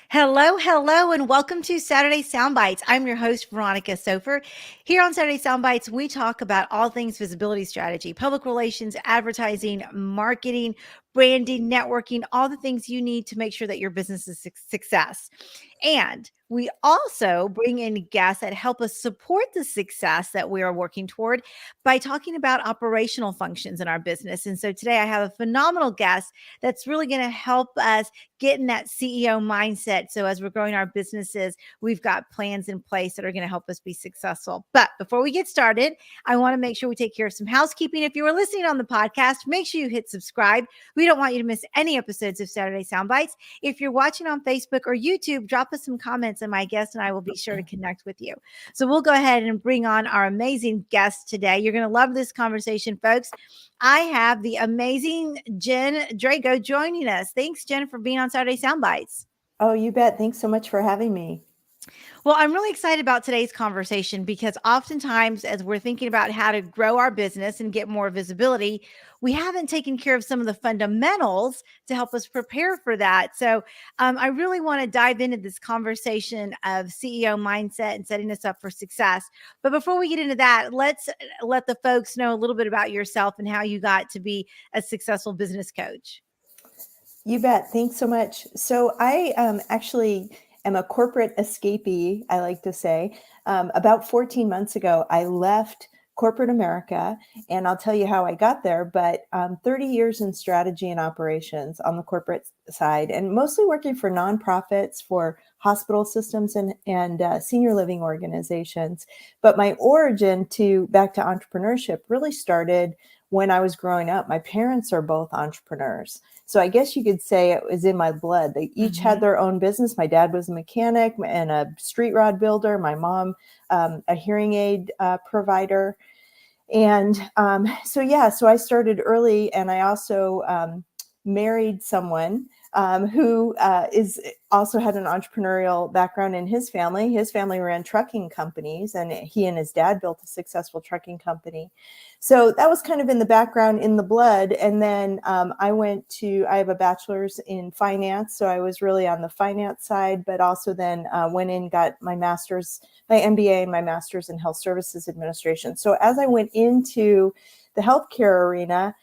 Hello, hello, and welcome to Saturday Soundbites. I'm your host, Veronica Sofer. Here on Saturday Soundbites, we talk about all things visibility strategy, public relations, advertising, marketing, branding, networking, all the things you need to make sure that your business is a success. And we also bring in guests that help us support the success that we are working toward by talking about operational functions in our business. And so today I have a phenomenal guest that's really going to help us get in that CEO mindset. So as we're growing our businesses, we've got plans in place that are going to help us be successful. But before we get started, I want to make sure we take care of some housekeeping. If you are listening on the podcast, make sure you hit subscribe. We don't want you to miss any episodes of Saturday Soundbites. If you're watching on Facebook or YouTube, drop us some comments and my guest and I will be sure to connect with you. So we'll go ahead and bring on our amazing guest today. You're going to love this conversation, folks. I have the amazing Jen Drago joining us. Thanks, Jen, for being on Saturday Soundbites. Oh, you bet. Thanks so much for having me. Well, I'm really excited about today's conversation because oftentimes, as we're thinking about how to grow our business and get more visibility, we haven't taken care of some of the fundamentals to help us prepare for that. So, I really want to dive into this conversation of CEO mindset and setting us up for success. But before we get into that, let's let the folks know a little bit about yourself and how you got to be a successful business coach. You bet. Thanks so much. So I actually am a corporate escapee, I like to say. About 14 months ago, I left corporate America, and I'll tell you how I got there, but 30 years in strategy and operations on the corporate side, and mostly working for nonprofits, for hospital systems and senior living organizations. But my origin back to entrepreneurship really started when I was growing up. My parents are both entrepreneurs. So I guess you could say it was in my blood. They each had their own business. My dad was a mechanic and a street rod builder. My mom, a hearing aid provider. And so I started early, and I also married someone who is also had an entrepreneurial background in his family. His family ran trucking companies, and he and his dad built a successful trucking company. So that was kind of in the background, in the blood. And then I have a bachelor's in finance. So I was really on the finance side, but also then went in, got my master's, my MBA and my master's in health services administration. So as I went into the healthcare arena,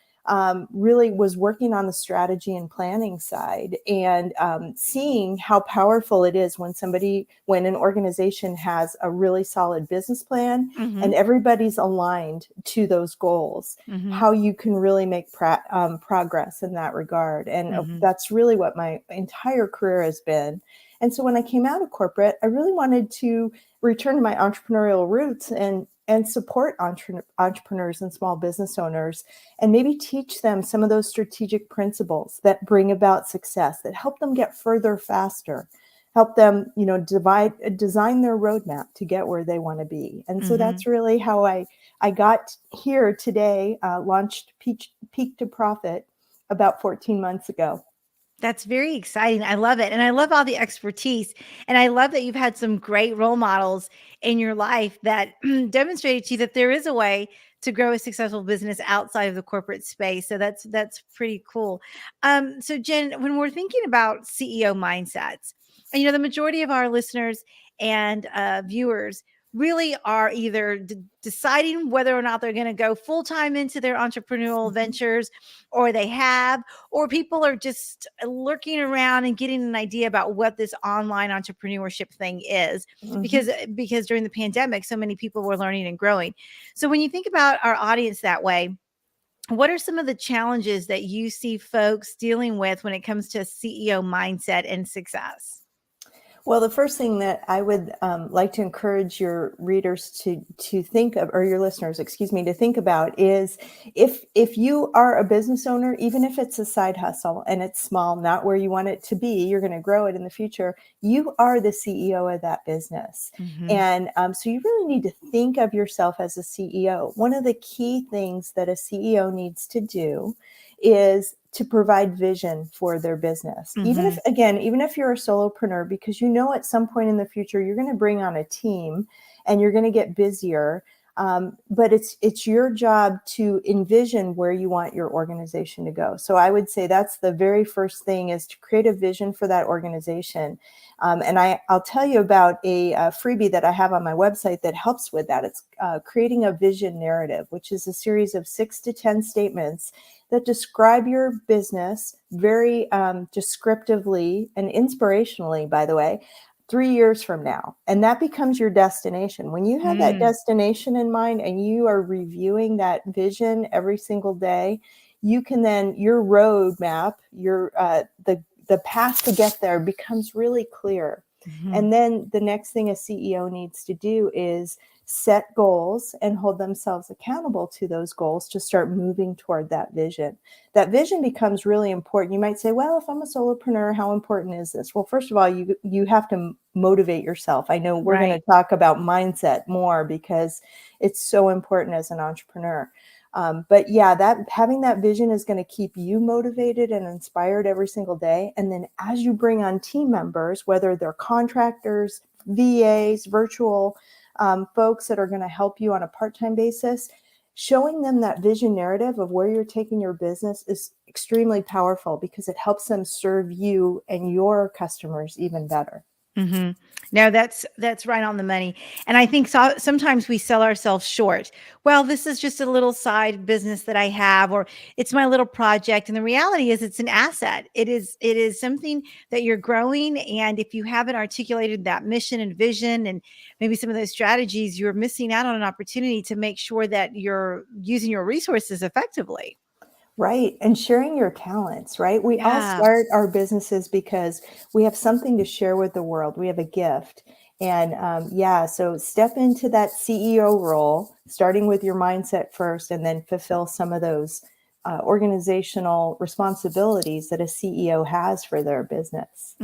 really was working on the strategy and planning side, and seeing how powerful it is when an organization has a really solid business plan and everybody's aligned to those goals, how you can really make progress in that regard. And that's really what my entire career has been. And so when I came out of corporate, I really wanted to return to my entrepreneurial roots and support entrepreneurs and small business owners, and maybe teach them some of those strategic principles that bring about success, that help them get further faster, help them, design their roadmap to get where they want to be. And so that's really how I got here today, launched Peak to Profit about 14 months ago. That's very exciting. I love it. And I love all the expertise. And I love that you've had some great role models in your life that demonstrated to you that there is a way to grow a successful business outside of the corporate space. So that's pretty cool. So Jen, when we're thinking about CEO mindsets, and the majority of our listeners and viewers really are either deciding whether or not they're going to go full-time into their entrepreneurial ventures, or they have, or people are just lurking around and getting an idea about what this online entrepreneurship thing is, because during the pandemic, so many people were learning and growing. So when you think about our audience that way, what are some of the challenges that you see folks dealing with when it comes to CEO mindset and success? Well, the first thing that I would like to encourage your readers to think of, or your listeners, excuse me, to think about is if you are a business owner, even if it's a side hustle and it's small, not where you want it to be, you're going to grow it in the future. You are the CEO of that business. And so you really need to think of yourself as a CEO. One of the key things that a CEO needs to do is to provide vision for their business. Even if you're a solopreneur, because at some point in the future, you're going to bring on a team and you're going to get busier. But it's your job to envision where you want your organization to go. So I would say that's the very first thing, is to create a vision for that organization. And I'll tell you about a freebie that I have on my website that helps with that. It's creating a vision narrative, which is a series of 6 to 10 statements that describe your business very descriptively and inspirationally, by the way, 3 years from now. And that becomes your destination. When you have that destination in mind and you are reviewing that vision every single day, you can then, your roadmap, the path to get there becomes really clear. And then the next thing a CEO needs to do is set goals and hold themselves accountable to those goals to start moving toward that vision. That vision becomes really important. You might say, well, if I'm a solopreneur, how important is this? Well, first of all, you have to motivate yourself. I know we're going to talk about mindset more because it's so important as an entrepreneur. But yeah, that having that vision is going to keep you motivated and inspired every single day. And then as you bring on team members, whether they're contractors, VAs, virtual folks that are going to help you on a part-time basis, showing them that vision narrative of where you're taking your business is extremely powerful because it helps them serve you and your customers even better. No, that's right on the money. And I think sometimes we sell ourselves short. Well, this is just a little side business that I have, or it's my little project. And the reality is, it's an asset. It is something that you're growing. And if you haven't articulated that mission and vision, and maybe some of those strategies, you're missing out on an opportunity to make sure that you're using your resources effectively. Right. And sharing your talents, right? We all Yeah. start our businesses because we have something to share with the world. We have a gift. And yeah, so step into that CEO role, starting with your mindset first, and then fulfill some of those organizational responsibilities that a CEO has for their business.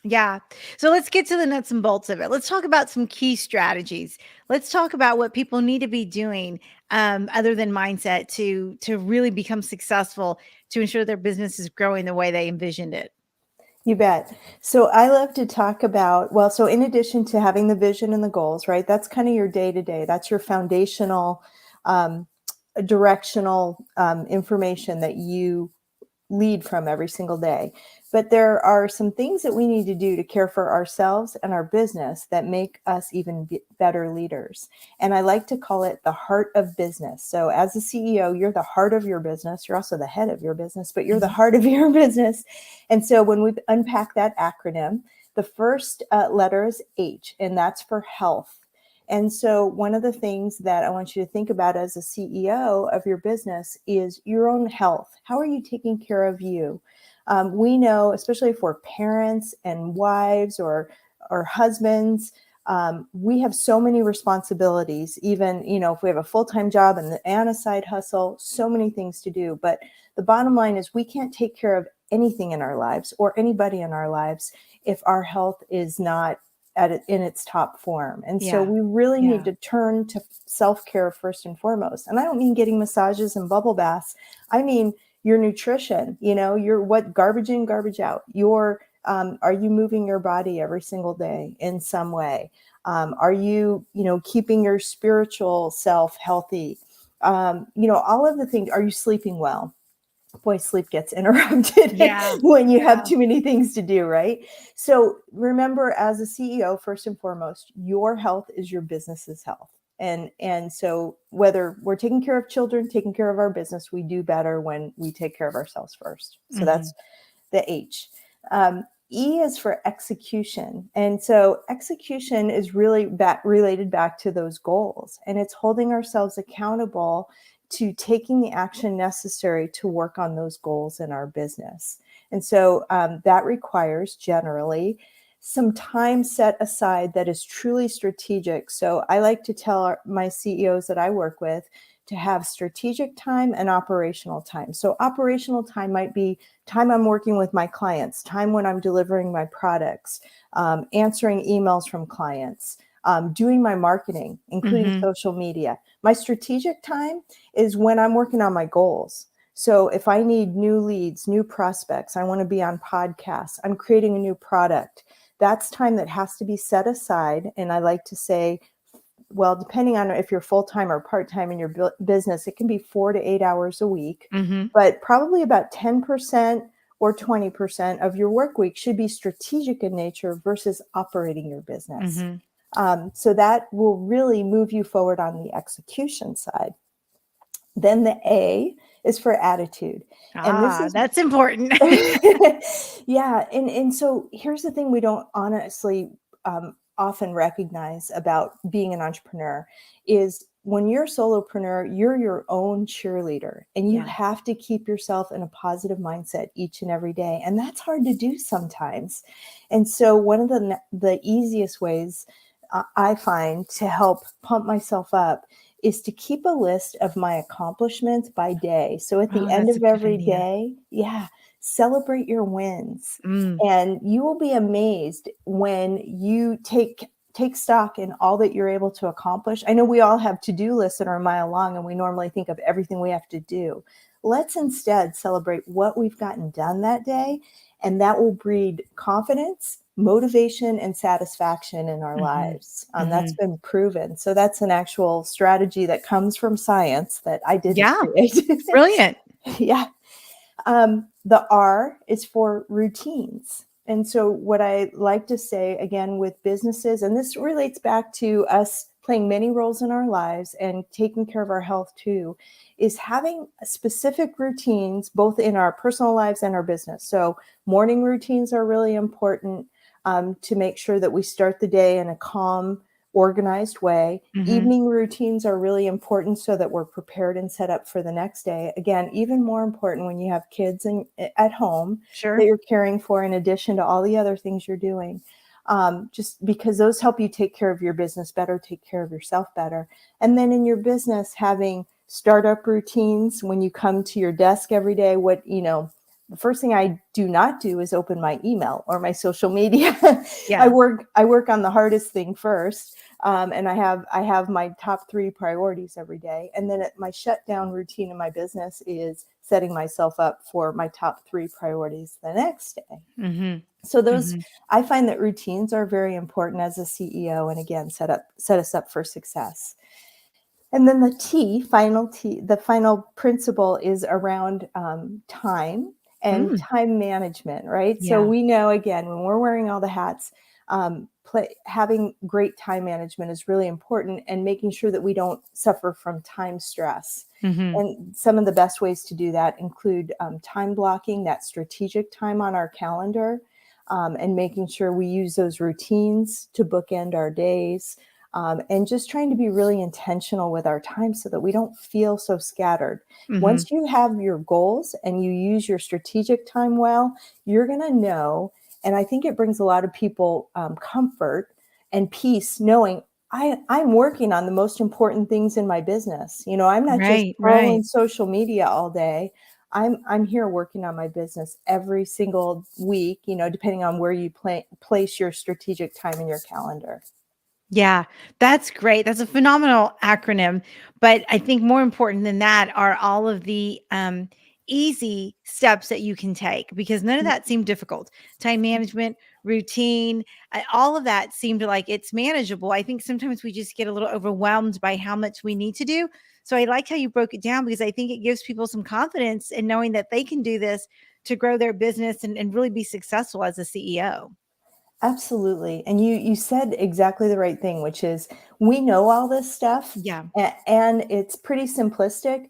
Yeah. So let's get to the nuts and bolts of it. Let's talk about some key strategies. Let's talk about what people need to be doing, other than mindset, to really become successful, to ensure their business is growing the way they envisioned it. You bet. So I love to talk about, well, so in addition to having the vision and the goals, right? That's kind of your day to day. That's your foundational, um, directional information that you lead from every single day. But there are some things that we need to do to care for ourselves and our business that make us even better leaders. And I like to call it the heart of business. So as a CEO, you're the heart of your business. You're also the head of your business, but you're the heart of your business. And so when we unpack that acronym, the first letter is H, and that's for health. And so one of the things that I want you to think about as a CEO of your business is your own health. How are you taking care of you? We know, especially if we're parents and wives or husbands, we have so many responsibilities. Even, if we have a full-time job and a side hustle, so many things to do. But the bottom line is we can't take care of anything in our lives or anybody in our lives if our health is not in its top form. And so Yeah. we really Yeah. need to turn to self-care first and foremost. And I don't mean getting massages and bubble baths. I mean your nutrition, your what garbage in, garbage out. Are you moving your body every single day in some way? Are you, keeping your spiritual self healthy? All of the things. Are you sleeping well? Boy, sleep gets interrupted Yeah. when you have Yeah. too many things to do, right? So remember, as a CEO, first and foremost, your health is your business's health. And so whether we're taking care of children, taking care of our business, we do better when we take care of ourselves first. So that's the H. E is for execution. And so execution is really related back to those goals. And it's holding ourselves accountable to taking the action necessary to work on those goals in our business. And so that requires generally some time set aside that is truly strategic. So I like to tell my CEOs that I work with to have strategic time and operational time. So operational time might be time I'm working with my clients, time when I'm delivering my products, answering emails from clients, doing my marketing, including social media. My strategic time is when I'm working on my goals. So if I need new leads, new prospects, I want to be on podcasts, I'm creating a new product, that's time that has to be set aside. And I like to say well, depending on if you're full-time or part-time in your business, it can be 4 to 8 hours a week, Mhm. but probably about 10% or 20% of your work week should be strategic in nature versus operating your business. Mhm. So that will really move you forward on the execution side. Then the A is for attitude. And this Ah, is that's important. yeah, and so here's the thing we don't honestly often recognize about being an entrepreneur is when you're a solopreneur, you're your own cheerleader, and you Yeah. have to keep yourself in a positive mindset each and every day, and that's hard to do sometimes. And so one of the easiest ways I find to help pump myself up is to keep a list of my accomplishments by day. So at the Oh, end that's a of good every idea. day, yeah, celebrate your wins. Mm. And you will be amazed when you take stock in all that you're able to accomplish. I know we all have to-do lists that are a mile long and we normally think of everything we have to do. Let's instead celebrate what we've gotten done that day, and that will breed confidence, motivation, and satisfaction in our Mhm. lives. That's Mhm. been proven. So that's an actual strategy that comes from science that I didn't Yeah, create. brilliant. Yeah. The R is for routines. And so, what I like to say again with businesses, and this relates back to us playing many roles in our lives and taking care of our health too, is having specific routines both in our personal lives and our business. So, morning routines are really important to make sure that we start the day in a calm, organized way. Mhm. Evening routines are really important so that we're prepared and set up for the next day. Again, even more important when you have kids at home that Sure. you're caring for, in addition to all the other things you're doing. Just because those help you take care of your business better, take care of yourself better. And then in your business, having startup routines when you come to your desk every day, the first thing I do not do is open my email or my social media. Yeah. I work on the hardest thing first, and I have my top three priorities every day, and then my shutdown routine in my business is setting myself up for my top three priorities the next day. Mhm. So those, Mhm. I find that routines are very important as a CEO, and again set us up for success. And then the final principle is around time and Mm. time management, right? So Yeah. we know, again, when we're wearing all the hats, having great time management is really important, and making sure that we don't suffer from time stress. Mhm. And some of the best ways to do that include time blocking, that strategic time on our calendar, and making sure we use those routines to bookend our days, and just trying to be really intentional with our time so that we don't feel so scattered. Mhm. Once you have your goals and you use your strategic time well, you're going to know. And I think it brings a lot of people comfort and peace knowing I'm working on the most important things in my business. I'm not just Right, right. scrolling social media all day. I'm here working on my business every single week, depending on where you place your strategic time in your calendar. Yeah, that's great. That's a phenomenal acronym. But I think more important than that are all of the easy steps that you can take, because none of that seemed difficult. Time management, routine, all of that seemed like it's manageable. I think sometimes we just get a little overwhelmed by how much we need to do. So I like how you broke it down, because I think it gives people some confidence in knowing that they can do this to grow their business and really be successful as a CEO. Absolutely. And you said exactly the right thing, which is we know all this stuff, Yeah. and it's pretty simplistic.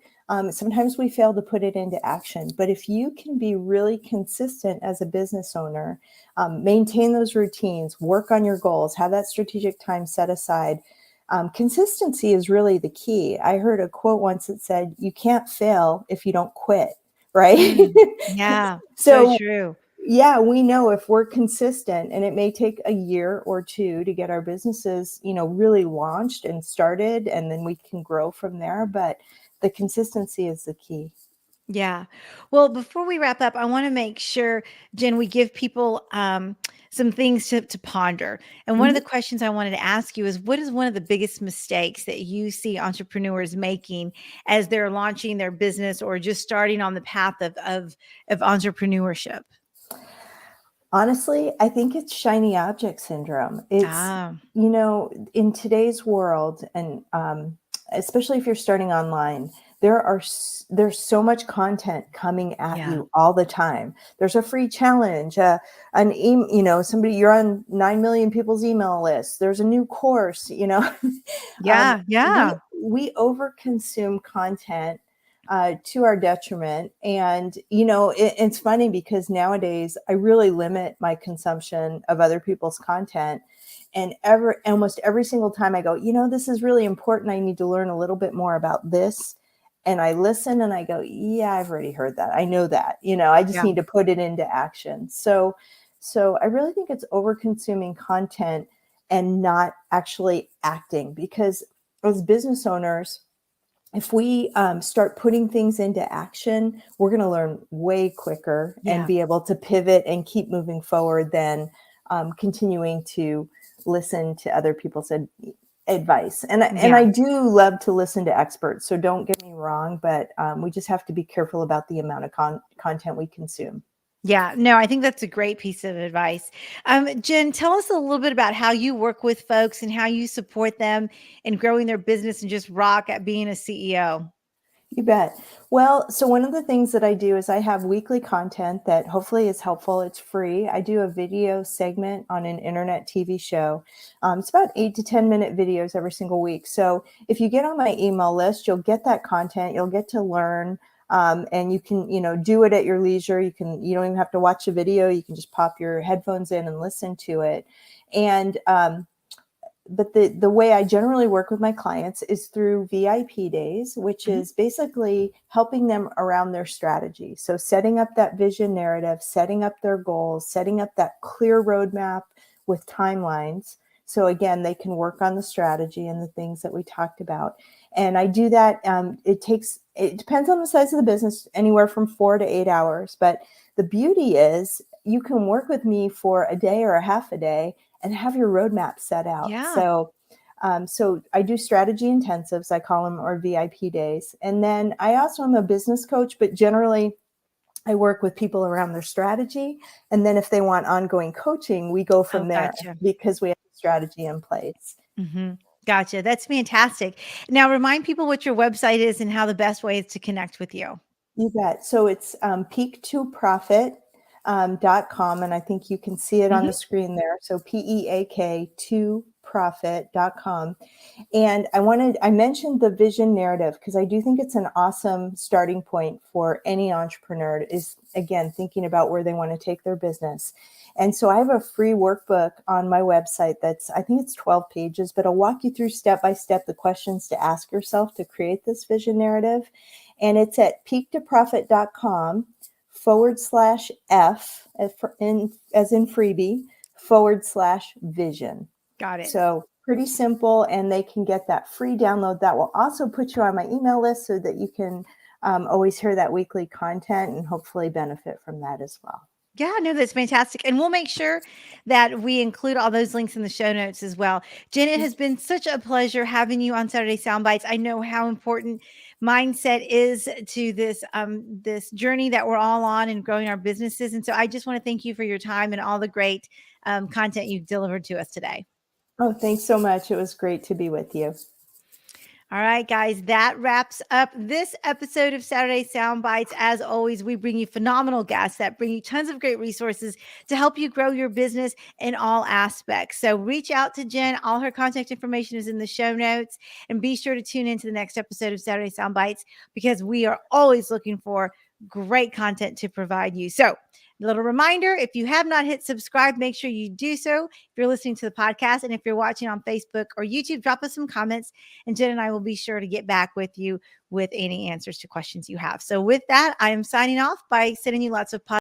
Sometimes we fail to put it into action. But if you can be really consistent as a business owner, maintain those routines, work on your goals, have that strategic time set aside, consistency is really the key. I heard a quote once that said, "You can't fail if you don't quit." Right? Mm. Yeah. So So true. yeah, we know if we're consistent, and it may take a year or two to get our businesses, really launched and started, and then we can grow from there. But the consistency is the key. Yeah. Well, before we wrap up, I want to make sure, Jen, we give people some things to ponder. And one of Mhm. the questions I wanted to ask you is, what is one of the biggest mistakes that you see entrepreneurs making as they're launching their business or just starting on the path of entrepreneurship? Honestly, I think it's shiny object syndrome. It's, Ah, in today's world, and especially if you're starting online, there's so much content coming at yeah. you all the time. There's a free challenge, somebody, you're on 9 million people's email list. There's a new course. um, Yeah, we yeah, we overconsume content to our detriment. And, it's funny because nowadays I really limit my consumption of other people's content. And almost every single time I go, this is really important. I need to learn a little bit more about this. And I listen and I go, yeah, I've already heard that. I know that, I just yeah, need to put it into action. So I really think it's over consuming content and not actually acting, because as business owners, if we start putting things into action, we're going to learn way quicker and yeah, be able to pivot and keep moving forward than continuing to listen to other people's advice. And yeah. I do love to listen to experts, so don't get me wrong, but we just have to be careful about the amount of content we consume. Yeah, no, I think that's a great piece of advice. Jen, tell us a little bit about how you work with folks and how you support them in growing their business and just rock at being a CEO. You bet. Well, so one of the things that I do is I have weekly content that hopefully is helpful. It's free. I do a video segment on an internet TV show. It's about 8 to 10 minute videos every single week. So if you get on my email list, you'll get that content. You'll get to learn, and you can, do it at your leisure. You don't even have to watch a video. You can just pop your headphones in and listen to it. And but the way I generally work with my clients is through VIP days, which Mhm. is basically helping them around their strategy. So setting up that vision narrative, setting up their goals, setting up that clear roadmap with timelines. So again, they can work on the strategy and the things that we talked about. And I do that. It depends on the size of the business, anywhere from 4 to 8 hours. But the beauty is you can work with me for a day or a half a day and have your roadmap set out. Yeah. So I do strategy intensives, I call them, or VIP days. And then I also am a business coach, but generally I work with people around their strategy. And then if they want ongoing coaching, we go Oh, from there gotcha. because we have a strategy in place. Hmm. Gotcha. That's fantastic. Now, remind people what your website is and how the best way is to connect with you. You bet. So it's peak2profit.com. And I think you can see it on Hmm. the screen there. So PEAK2profit.com. And I mentioned the vision narrative because I do think it's an awesome starting point for any entrepreneur, is again thinking about where they want to take their business. And so I have a free workbook on my website I think it's 12 pages, but I'll walk you through step by step the questions to ask yourself to create this vision narrative. And it's at peak2profit.com/F, as in freebie, /vision. Got it. So pretty simple, and they can get that free download. That will also put you on my email list so that you can always hear that weekly content and hopefully benefit from that as well. Yeah, no, that's fantastic. And we'll make sure that we include all those links in the show notes as well. Jen, it has been such a pleasure having you on Saturday Soundbites. I know how important mindset is to this journey that we're all on and growing our businesses. And so I just want to thank you for your time and all the great content you've delivered to us today. Oh, thanks so much. It was great to be with you. All right, guys, that wraps up this episode of Saturday Sound Bites. As always, we bring you phenomenal guests that bring you tons of great resources to help you grow your business in all aspects. So reach out to Jen. All her contact information is in the show notes. And be sure to tune into the next episode of Saturday Sound Bites because we are always looking for great content to provide you. So, a little reminder, if you have not hit subscribe, make sure you do so. If you're listening to the podcast and if you're watching on Facebook or YouTube, drop us some comments and Jen and I will be sure to get back with you with any answers to questions you have. So, with that, I am signing off by sending you lots of positive